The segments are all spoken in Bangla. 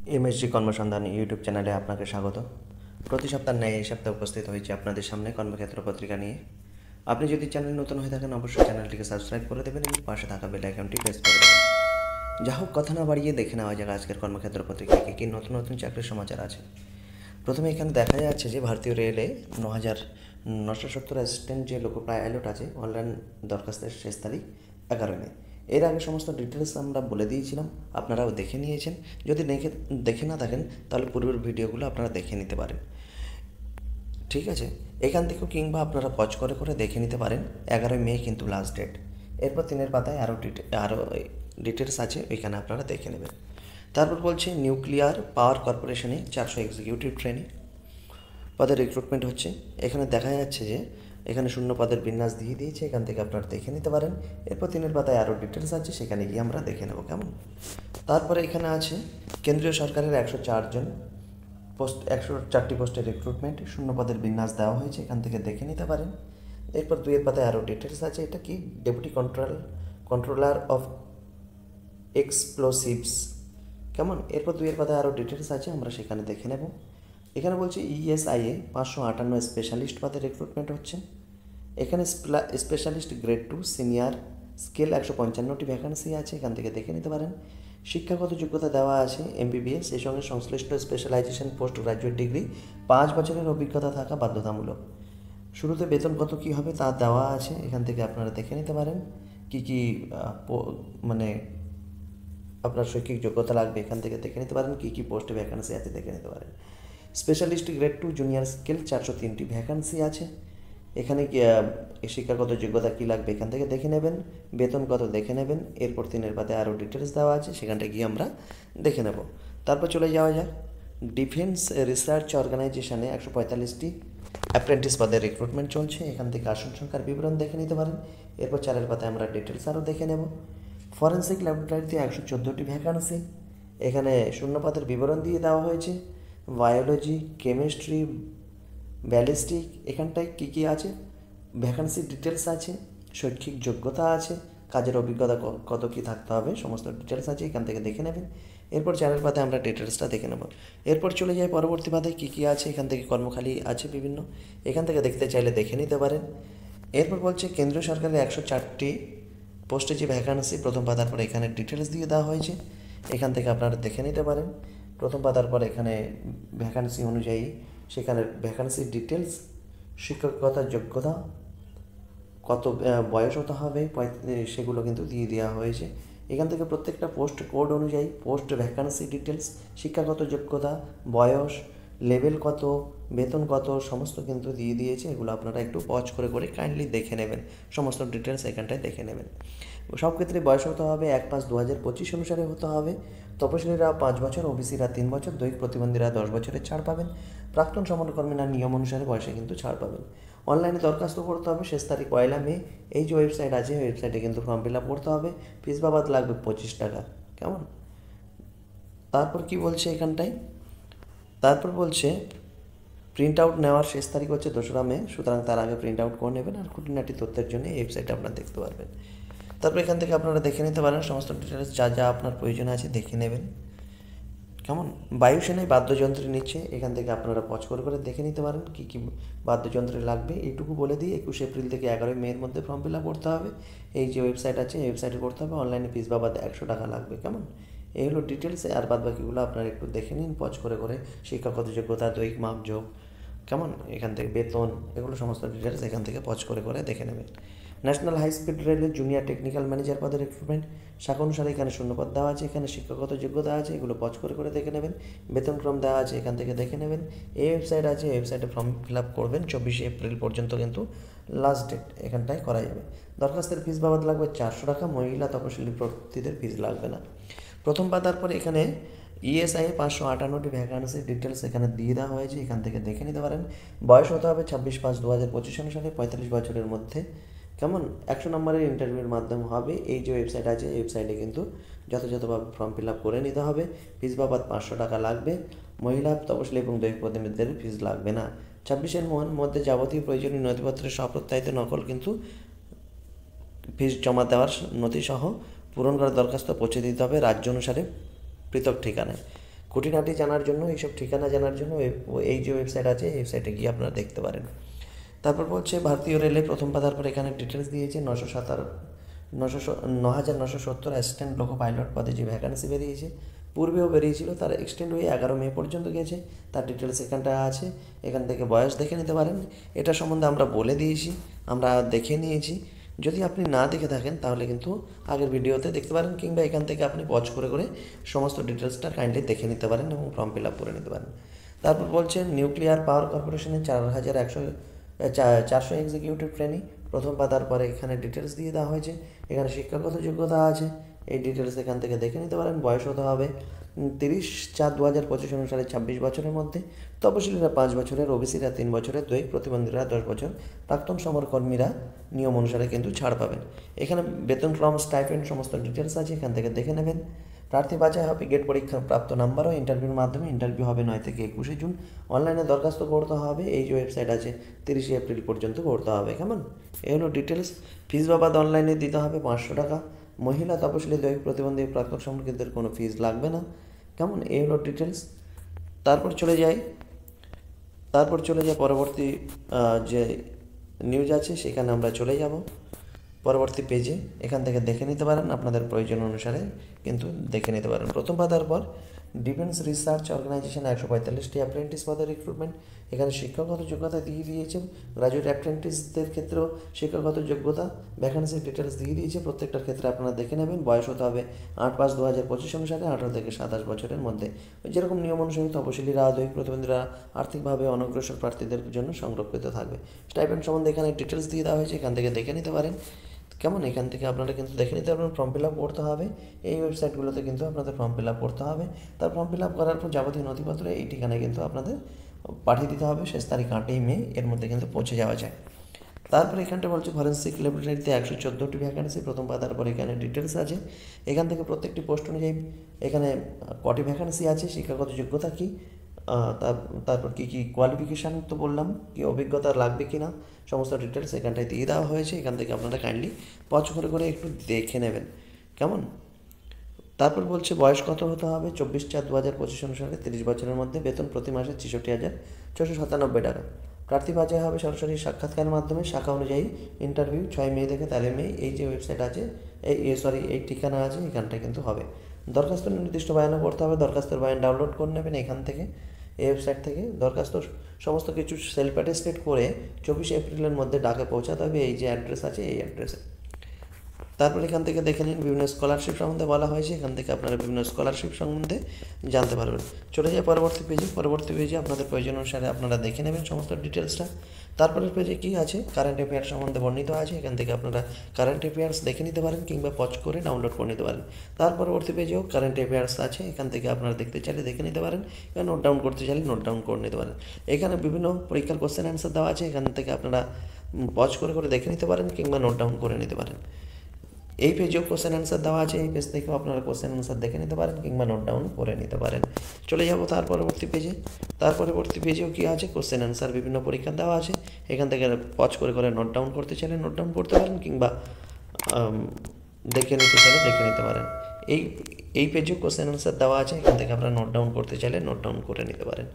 এমএসজি কর্মসন্ধান ইউটিউব চ্যানেলে আপনাকে স্বাগত। প্রতি সপ্তাহ ন্যায় এই সপ্তাহে উপস্থিত হয়েছি আপনাদের সামনে কর্মক্ষেত্র পত্রিকা নিয়ে। আপনি যদি চ্যানেল নতুন হয়ে থাকেন অবশ্যই চ্যানেলটিকে সাবস্ক্রাইব করে দেবেন এবং পাশে থাকা বেল আইকনটি প্রেস করে দেবেন। যা হোক, কথা না বাড়িয়ে দেখে নেওয়া যাক আজকের কর্মক্ষেত্র পত্রিকায় কী কী নতুন নতুন চাকরির সমাচার আছে। প্রথমে এখানে দেখা যাচ্ছে যে ভারতীয় রেলে 9,970 অ্যাসিস্ট্যান্ট যে লোক পাইলট আছে, অনলাইন দরখাস্তের শেষ তারিখ 11 মে। এর আগে সমস্ত ডিটেলস আমরা বলে দিয়েছিলাম, আপনারাও দেখে নিয়েছেন। যদি দেখে না থাকেন তাহলে পূর্বের ভিডিওগুলো আপনারা দেখে নিতে পারেন, ঠিক আছে? এখান থেকেও কিংবা আপনারা পজ করে করে দেখে নিতে পারেন। 11 মে কিন্তু লাস্ট ডেট। এরপর 3-এর পাতায় আরও ডিটেলস আছে, ওইখানে আপনারা দেখে নেবেন। তারপর বলছে নিউক্লিয়ার পাওয়ার কর্পোরেশনে 400 এক্সিকিউটিভ ট্রেনিং পদের রিক্রুটমেন্ট হচ্ছে। এখানে দেখা যাচ্ছে যে এখানে শূন্য পদের বিন্যাস দিয়ে দিয়েছে, এখান থেকে আপনারা দেখে নিতে পারেন। এরপর 3-এর পাতায় আরও ডিটেলস আছে, সেখানে গিয়ে আমরা দেখে নেব, কেমন? তারপরে এখানে আছে কেন্দ্রীয় সরকারের 104টি পোস্টের রিক্রুটমেন্ট, শূন্য পদের বিন্যাস দেওয়া হয়েছে, এখান থেকে দেখে নিতে পারেন। এরপর 2-এর পাতায় আরও ডিটেলস আছে। এটা কি ডেপুটি কন্ট্রোলার অফ এক্সপ্লোসিভস, কেমন? এরপর 2-এর পাতায় আরও ডিটেলস আছে, আমরা সেখানে দেখে নেব। এখানে বলছে ইএসআইএ 558 স্পেশালিস্ট পদে রিক্রুটমেন্ট হচ্ছে। এখানে স্পেশালিস্ট গ্রেড 2 সিনিয়র স্কেল 155টি ভ্যাকান্সি আছে, এখান থেকে দেখে নিতে পারেন। শিক্ষাগত যোগ্যতা দেওয়া আছে এমবিবিএস, এর সঙ্গে সংশ্লিষ্ট স্পেশালাইজেশন পোস্ট গ্রাজুয়েট ডিগ্রি, 5 বছরের অভিজ্ঞতা থাকা বাধ্যতামূলক। শুরুতে বেতন কত কী হবে তা দেওয়া আছে, এখান থেকে আপনারা দেখে নিতে পারেন। কী কী মানে আপনার শৈক্ষিক যোগ্যতা লাগবে, এখান থেকে দেখে নিতে পারেন। কী কী পোস্টে ভ্যাকান্সি আছে দেখে নিতে পারেন। স্পেশালিস্ট গ্রেড 2 জুনিয়র স্কেল 403টি ভ্যাকান্সি আছে, এখানে শিক্ষাগত যোগ্যতা কী লাগবে এখান থেকে দেখে নেবেন। বেতন কত দেখে নেবেন। এরপর 3-এর পাতায় আরও ডিটেলস দেওয়া আছে, সেখানটা গিয়ে আমরা দেখে নেব। তারপর চলে যাওয়া যাক ডিফেন্স রিসার্চ অর্গানাইজেশনে 145টি অ্যাপ্রেন্টিস পদের রিক্রুটমেন্ট চলছে, এখান থেকে আসন সংখ্যার বিবরণ দেখে নিতে পারেন। এরপর 4-এর পাতায় আমরা ডিটেলস আরও দেখে নেব। ফরেন্সিক ল্যাবরেটরিতে 114টি ভ্যাকান্সি, এখানে শূন্যপদের বিবরণ দিয়ে দেওয়া হয়েছে। বায়োলজি, কেমিস্ট্রি, ব্যালিস্টিক, এখানটায় কী কী আছে ভ্যাকান্সির ডিটেলস আছে, শৈক্ষিক যোগ্যতা আছে, কাজের অভিজ্ঞতা কত কী থাকতে হবে, সমস্ত ডিটেলস আছে, এখান থেকে দেখে নেবেন। এরপর 4-এর পাতায় আমরা ডিটেলসটা দেখে নেব। এরপর চলে যাই পরবর্তী পাতায় কী কী আছে, এখান থেকে কর্মখালি আছে বিভিন্ন, এখান থেকে দেখতে চাইলে দেখে নিতে পারেন। এরপর বলছে কেন্দ্রীয় সরকারের 104টি পোস্টে যে ভ্যাকান্সি, প্রথম পাতার পরে এখানে ডিটেলস দিয়ে দেওয়া হয়েছে, এখান থেকে আপনারা দেখে নিতে পারেন। প্রথম পাতার পর এখানে ভ্যাকান্সি অনুযায়ী সেখানে ভ্যাকান্সির ডিটেলস, শিক্ষকতার যোগ্যতা, কত বয়স হতে হবে সেগুলো কিন্তু দিয়ে দেওয়া হয়েছে। এখান থেকে প্রত্যেকটা পোস্ট কোড অনুযায়ী পোস্ট ভ্যাকান্সি ডিটেলস, শিক্ষাগত যোগ্যতা, বয়স, লেভেল কত, বেতন কত, সমস্ত কিন্তু দিয়ে দিয়েছে। এগুলো আপনারা একটু পজ করে করে কাইন্ডলি দেখে নেবেন, সমস্ত ডিটেলস এখানটায় দেখে নেবেন। সব ক্ষেত্রে বয়স হতে হবে 1/5/2025 অনুসারে হতে হবে। তপশিলীরা 5 বছর, ওবিসিরা 3 বছর, দৈহিক প্রতিবন্ধীরা 10 বছরের ছাড় পাবেন। প্রাক্তন সমরকর্মীরা নিয়ম অনুসারে বয়সে কিন্তু ছাড় পাবেন। অনলাইনে দরখাস্ত করতে হবে, শেষ তারিখ 1 মে। এই যে ওয়েবসাইট আছে, ওয়েবসাইটে কিন্তু ফর্ম ফিল আপ করতে হবে, ফিস বাবদ লাগবে 25 টাকা, কেমন? তারপর কি বলছে এখানটায়, তারপর বলছে প্রিন্ট আউট নেওয়ার শেষ তারিখ হচ্ছে 2রা মে, সুতরাং তার আগে প্রিন্ট আউট করে নেবেন। আর খুঁটিনাটি তথ্যের জন্য এই ওয়েবসাইটে আপনারা দেখতে পারবেন। তারপর এখান থেকে আপনারা দেখে নিতে পারেন সমস্ত ডিটেলস, যা যা আপনার প্রয়োজন আছে দেখে নেবেন, কেমন? বায়ুসেনায় বাদ্যযন্ত্র নিচ্ছে, এখান থেকে আপনারা পজ করে করে দেখে নিতে পারেন কী কী বাদ্যযন্ত্রে লাগবে। এইটুকু বলে দিই 21 এপ্রিল থেকে 11 মের মধ্যে ফর্ম ফিল আপ করতে হবে। এই যে ওয়েবসাইট আছে, এই ওয়েবসাইটে করতে হবে। অনলাইনে ফিস বাবদ 100 টাকা লাগবে, কেমন? এই হলো ডিটেলস। আর বাদ বাকিগুলো আপনারা একটু দেখে নিন পজ করে করে, শিক্ষাগত যোগ্যতা, দৈহিক মাপযোগ, কেমন? এখান থেকে বেতন, এগুলো সমস্ত ডিটেলস এখান থেকে পজ করে করে দেখে নেবেন। ন্যাশনাল হাই স্পিড রেলের জুনিয়র টেকনিক্যাল ম্যানেজার পদের রিক্রুটমেন্ট, শাখা অনুসারে এখানে শূন্যপদ দেওয়া আছে, এখানে শিক্ষাগত যোগ্যতা আছে, এগুলো পজ করে করে দেখে নেবেন। বেতনক্রম দেওয়া আছে, এখান থেকে দেখে নেবেন। এই ওয়েবসাইট আছে, ওয়েবসাইটে ফর্ম ফিল আপ করবেন। 24 এপ্রিল পর্যন্ত কিন্তু লাস্ট ডেট, এখানটায় করা যাবে। দরখাস্তের ফিস বাবদ লাগবে 400 টাকা, মহিলা তপশিলি প্রার্থীদের ফিস লাগবে না। প্রথম পাতার পরে এখানে ইএসআই 558টি ভ্যাকান্সি ডিটেলস এখানে দিয়ে দেওয়া হয়েছে, এখান থেকে দেখে নিতে পারেন। বয়স হতে হবে 26/5/2025 অনুসারে 45 বছরের মধ্যে, কেমন? 100 নম্বরের ইন্টারভিউর মাধ্যমে হবে। এই যে ওয়েবসাইট আছে, এই ওয়েবসাইটে কিন্তু যথাযথভাবে ফর্ম ফিল আপ করে নিতে হবে। ফিস বাবদ 500 টাকা লাগবে। মহিলা তপশিলি এবং দৈহিক প্রতিনিধিদের ফিস লাগবে না। 26-এর মধ্যে যাবতীয় প্রয়োজনীয় নথিপত্রের স্বপ্রত্যায়িত নকল কিন্তু ফিস জমা দেওয়ার নথিসহ পূরণ করা দরখাস্ত পৌঁছে দিতে হবে রাজ্য অনুসারে পৃথক ঠিকানায়। খুঁটিনাটি জানার জন্য, এইসব ঠিকানা জানার জন্য এই যে ওয়েবসাইট আছে এই ওয়েবসাইটে গিয়ে আপনারা দেখতে পারেন। তারপর বলছে ভারতীয় রেলে প্রথম পাতার পর এখানে ডিটেলস দিয়েছে 9,970 অ্যাসিস্ট্যান্ট লোকো পাইলট পদে যে ভ্যাকান্সি বেরিয়েছে, পূর্বেও বেরিয়েছিল, তার এক্সটেন্ড হয়ে 11 মে পর্যন্ত গেছে। তার ডিটেলস এখানটা আছে, এখান থেকে বয়স দেখে নিতে পারেন। এটা সম্বন্ধে আমরা বলে দিয়েছি, আমরা দেখে নিয়েছি। যদি আপনি না দেখে থাকেন তাহলে কিন্তু আগের ভিডিওতে দেখতে পারেন, কিংবা এখান থেকে আপনি পজ করে করে সমস্ত ডিটেলসটা কাইন্ডলি দেখে নিতে পারেন এবং ফর্ম ফিল আপ করে নিতে পারেন। তারপর বলছেন নিউক্লিয়ার পাওয়ার কর্পোরেশনের 4,400 এক্সিকিউটিভ ট্রেনি, প্রথম পাতার পরে এখানে ডিটেলস দিয়ে দেওয়া হয়েছে। এখানে শিক্ষাগত যোগ্যতা আছে, এই ডিটেলস এখান থেকে দেখে নিতে পারেন। বয়স হতে হবে 30/4/2025 অনুসারে 26 বছরের মধ্যে। তপশিলীরা 5 বছরের, ওবিসিরা 3 বছরের, দৈহিক প্রতিবন্ধীরা 10 বছর, প্রাক্তন সমরকর্মীরা নিয়ম অনুসারে কিন্তু ছাড় পাবেন। এখানে বেতনক্রম, স্টাইপেন্ড সমস্ত ডিটেলস আছে, এখান থেকে দেখে নেবেন। প্রার্থী বাছাই হবে গেট পরীক্ষার প্রাপ্ত নাম্বার ও ইন্টারভিউর মাধ্যমে। ইন্টারভিউ হবে 9 থেকে 21 জুন। অনলাইনে দরখাস্ত করতে হবে, এই যে ওয়েবসাইট আছে 30 এপ্রিল পর্যন্ত করতে হবে। কেমন, এই হলো ডিটেলস। ফিস বাবদ অনলাইনে দিতে হবে 500 টাকা। মহিলা, তপশিলি, দৈহিক প্রতিবন্ধী, প্রাক্তন সমরকীদের কোনো ফিস লাগবে না। কেমন, এই হলো ডিটেলস। তারপর চলে যাই পরবর্তী যে নিউজ আছে সেখানে আমরা চলে যাব পরবর্তী পেজে। এখান থেকে দেখে নিতে পারেন, আপনাদের প্রয়োজন অনুসারে কিন্তু দেখে নিতে পারেন। প্রথম পাতার পর ডিফেন্স রিসার্চ অর্গানাইজেশন 145টি অ্যাপ্রেন্টিস পদের রিক্রুটমেন্ট। এখানে শিক্ষাগত যোগ্যতা দিয়ে দিয়েছে, গ্রাজুয়েট অ্যাপ্রেন্টিসদের ক্ষেত্রেও শিক্ষাগত যোগ্যতা ভ্যাকান্সির ডিটেলস দিয়ে দিয়েছে। প্রত্যেকটার ক্ষেত্রে আপনারা দেখে নেবেন। বয়স হতে হবে 8/5/2025 অনুসারে 18 থেকে 27 বছরের মধ্যে। যেরকম নিয়ম অনুসারে তপশিলীরা, দৈহিক প্রতিবন্ধীরা, আর্থিকভাবে অনগ্রসর প্রার্থীদের জন্য সংরক্ষিত থাকবে। স্টাইপেন্ড সম্বন্ধে এখানে ডিটেলস দিয়ে দেওয়া হয়েছে, এখান থেকে দেখে নিতে পারেন। কেমন, এখান থেকে আপনারা কিন্তু দেখে নিতে পারবেন। ফর্ম ফিল আপ করতে হবে, এই ওয়েবসাইটগুলোতে কিন্তু আপনাদের ফর্ম ফিল আপ করতে হবে। তার ফর্ম ফিল আপ করার পর যাবতীয় নথিপত্র এই ঠিকানায় কিন্তু আপনাদের পাঠিয়ে দিতে হবে। শেষ তারিখ 8ই মে, এর মধ্যে কিন্তু পৌঁছে যাওয়া যায়। তারপরে এখানটা বলছে ফরেন্সিক ল্যাবরেটরিতে 114টি ভ্যাকান্সি, প্রথম পাতার পর এখানে ডিটেলস আছে। এখান থেকে প্রত্যেকটি পোস্ট অনুযায়ী এখানে কটি ভ্যাকান্সি আছে, শিক্ষাগত যোগ্যতা কী, তারপর কী কী কোয়ালিফিকেশান তো বললাম, কী অভিজ্ঞতা লাগবে কি না, সমস্ত ডিটেলস এখানটায় দিয়ে দেওয়া হয়েছে। এখান থেকে আপনারা কাইন্ডলি পজ করে করে একটু দেখে নেবেন। কেমন, তারপর বলছে বয়স কত হতে হবে, 24/4/2025 অনুসারে 30 বছরের মধ্যে। বেতন প্রতি মাসে 66,497 টাকা। প্রার্থী বাছাই হবে সরাসরি সাক্ষাৎকারের মাধ্যমে। শাখা অনুযায়ী ইন্টারভিউ 6 মে থেকে 13 মে। এই যে ওয়েবসাইট আছে এই ঠিকানা আছে, এখানটায় কিন্তু হবে। দরখাস্ত নির্দিষ্ট বয়ানও করতে হবে। দরখাস্তের বয়ান ডাউনলোড করে নেবেন এখান থেকে, এই ওয়েবসাইট থেকে। দরখাস্ত সমস্ত কিছু সেলফ অ্যাটেস্টেড করে 24 এপ্রিলের মধ্যে ডাকে পৌঁছাতে হবে, এই যে অ্যাড্রেস আছে এই অ্যাড্রেসে। তারপর এখান থেকে দেখে নিন বিভিন্ন স্কলারশিপ সম্বন্ধে বলা হয়েছে, এখান থেকে আপনারা বিভিন্ন স্কলারশিপ সম্বন্ধে জানতে পারবেন। চলে যায় পরবর্তী পেজে আপনাদের প্রয়োজন অনুসারে আপনারা দেখে নেবেন সমস্ত ডিটেলসটা। তারপরের পেজে কী আছে, কারেন্ট অ্যাফেয়ার্স সম্বন্ধে বর্ণিত আছে, এখান থেকে আপনারা কারেন্ট অ্যাফেয়ার্স দেখে নিতে পারেন কিংবা পজ করে ডাউনলোড করে নিতে পারেন। তার পরবর্তী পেজেও কারেন্ট অ্যাফেয়ার্স আছে, এখান থেকে আপনারা দেখতে চাইলে দেখে নিতে পারেন, এখানে নোট ডাউন করতে চাইলে নোট ডাউন করে নিতে পারেন। এখানে বিভিন্ন পরীক্ষার কোশ্চেন অ্যান্সার দেওয়া আছে, এখান থেকে আপনারা পজ করে করে দেখে নিতে পারেন কিংবা নোট ডাউন করে নিতে পারেন। এই পেজেও কোশ্চেন অ্যান্সার দেওয়া আছে, এই পেজ থেকেও আপনারা কোশ্চেন অ্যান্সার দেখে নিতে পারেন কিংবা নোট ডাউন করে নিতে পারেন। চলে যাব তার পরবর্তী পেজেও কী আছে, কোশ্চেন অ্যান্সার বিভিন্ন পরীক্ষা দেওয়া আছে, এখান থেকে পজ করে করে নোট ডাউন করতে চাইলে নোট ডাউন করতে পারেন কিংবা দেখে নিতে চাইলে দেখে নিতে পারেন। এই পেজেও কোশ্চেন অ্যান্সার দেওয়া আছে, এখান থেকে আপনারা নোট ডাউন করতে চাইলে নোট ডাউন করে নিতে পারেন।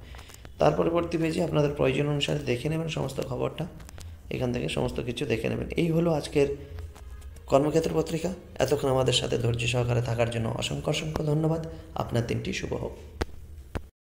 তার পরবর্তী পেজে আপনাদের প্রয়োজন অনুসারে দেখে নেবেন সমস্ত খবরটা, এখান থেকে সমস্ত কিছু দেখে নেবেন। এই হলো আজকের কর্মক্ষেত্র পত্রিকা। এতক্ষণ আমাদের সাথে ধৈর্য সহকারে থাকার জন্য অসংখ্য ধন্যবাদ। আপনার দিনটি শুভ হোক।